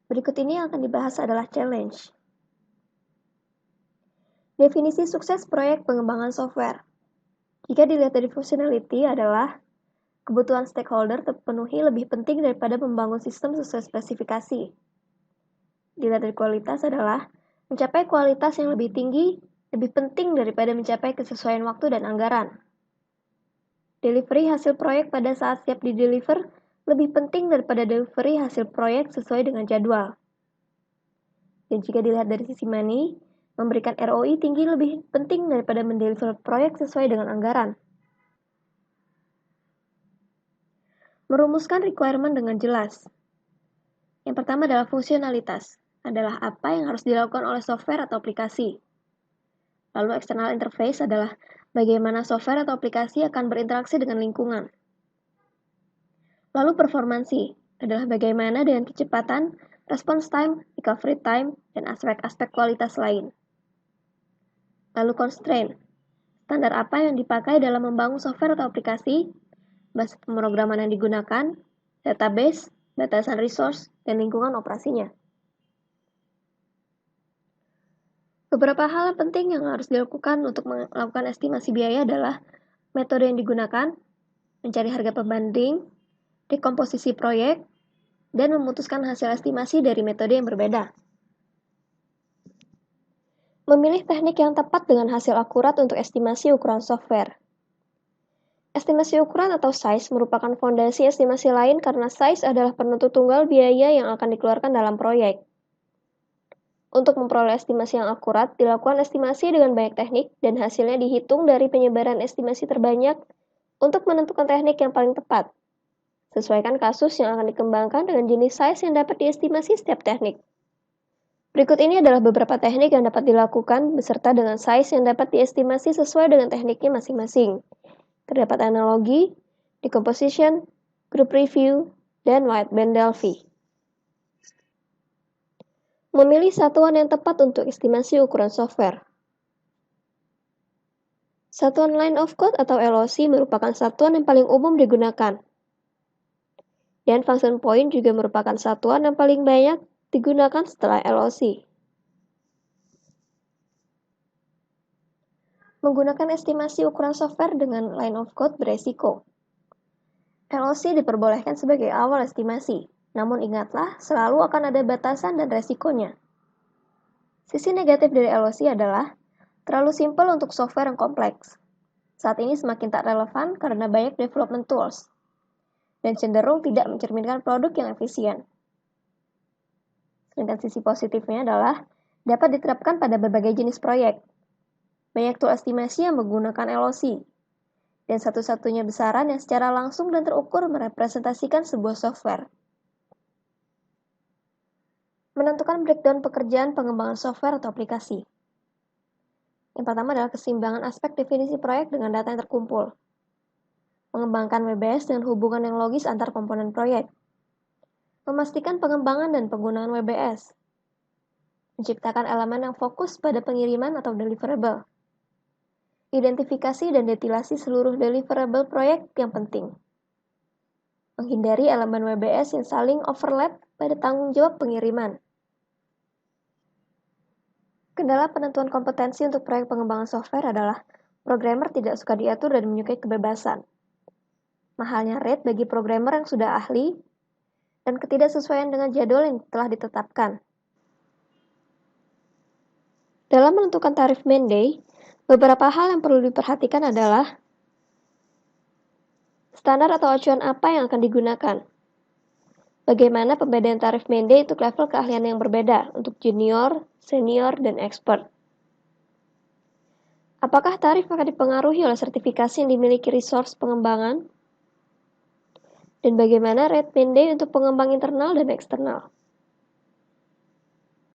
Berikut ini yang akan dibahas adalah challenge. Definisi sukses proyek pengembangan software. Jika dilihat dari functionality adalah kebutuhan stakeholder terpenuhi lebih penting daripada membangun sistem sesuai spesifikasi. Dilihat dari kualitas adalah mencapai kualitas yang lebih tinggi lebih penting daripada mencapai kesesuaian waktu dan anggaran. Delivery hasil proyek pada saat siap di-deliver lebih penting daripada delivery hasil proyek sesuai dengan jadwal. Dan jika dilihat dari sisi money, memberikan ROI tinggi lebih penting daripada mendeliver proyek sesuai dengan anggaran. Merumuskan requirement dengan jelas. Yang pertama adalah fungsionalitas, adalah apa yang harus dilakukan oleh software atau aplikasi. Lalu external interface adalah bagaimana software atau aplikasi akan berinteraksi dengan lingkungan. Lalu performansi adalah bagaimana dengan kecepatan, response time, recovery time, dan aspek-aspek kualitas lain. Lalu constraint, standar apa yang dipakai dalam membangun software atau aplikasi, bahasa pemrograman yang digunakan, database, batasan resource, dan lingkungan operasinya. Beberapa hal penting yang harus dilakukan untuk melakukan estimasi biaya adalah metode yang digunakan, mencari harga pembanding, dekomposisi proyek, dan memutuskan hasil estimasi dari metode yang berbeda. Memilih teknik yang tepat dengan hasil akurat untuk estimasi ukuran software. Estimasi ukuran atau size merupakan fondasi estimasi lain karena size adalah penentu tunggal biaya yang akan dikeluarkan dalam proyek. Untuk memperoleh estimasi yang akurat, dilakukan estimasi dengan banyak teknik dan hasilnya dihitung dari penyebaran estimasi terbanyak untuk menentukan teknik yang paling tepat. Sesuaikan kasus yang akan dikembangkan dengan jenis size yang dapat diestimasi setiap teknik. Berikut ini adalah beberapa teknik yang dapat dilakukan beserta dengan size yang dapat diestimasi sesuai dengan tekniknya masing-masing. Terdapat analogi, decomposition, group review, dan wideband Delphi. Memilih satuan yang tepat untuk estimasi ukuran software. Satuan line of code atau LOC merupakan satuan yang paling umum digunakan. Dan function point juga merupakan satuan yang paling banyak digunakan setelah LOC. Menggunakan estimasi ukuran software dengan line of code beresiko. LOC diperbolehkan sebagai awal estimasi, namun ingatlah selalu akan ada batasan dan resikonya. Sisi negatif dari LOC adalah terlalu simpel untuk software yang kompleks. Saat ini semakin tak relevan karena banyak development tools, dan cenderung tidak mencerminkan produk yang efisien. Sedangkan sisi positifnya adalah dapat diterapkan pada berbagai jenis proyek. Banyak tool estimasi yang menggunakan LOC, dan satu-satunya besaran yang secara langsung dan terukur merepresentasikan sebuah software. Menentukan breakdown pekerjaan pengembangan software atau aplikasi. Yang pertama adalah keseimbangan aspek definisi proyek dengan data yang terkumpul. Mengembangkan WBS dengan hubungan yang logis antar komponen proyek. Memastikan pengembangan dan penggunaan WBS. Menciptakan elemen yang fokus pada pengiriman atau deliverable. Identifikasi dan detilasi seluruh deliverable proyek yang penting. Menghindari elemen WBS yang saling overlap pada tanggung jawab pengiriman. Kendala penentuan kompetensi untuk proyek pengembangan software adalah programmer tidak suka diatur dan menyukai kebebasan. Mahalnya rate bagi programmer yang sudah ahli, dan ketidaksesuaian dengan jadwal yang telah ditetapkan. Dalam menentukan tarif main day, beberapa hal yang perlu diperhatikan adalah standar atau acuan apa yang akan digunakan. Bagaimana pembedaan tarif main day untuk level keahlian yang berbeda untuk junior, senior, dan expert. Apakah tarif akan dipengaruhi oleh sertifikasi yang dimiliki resource pengembangan? Dan bagaimana rate main day untuk pengembang internal dan eksternal?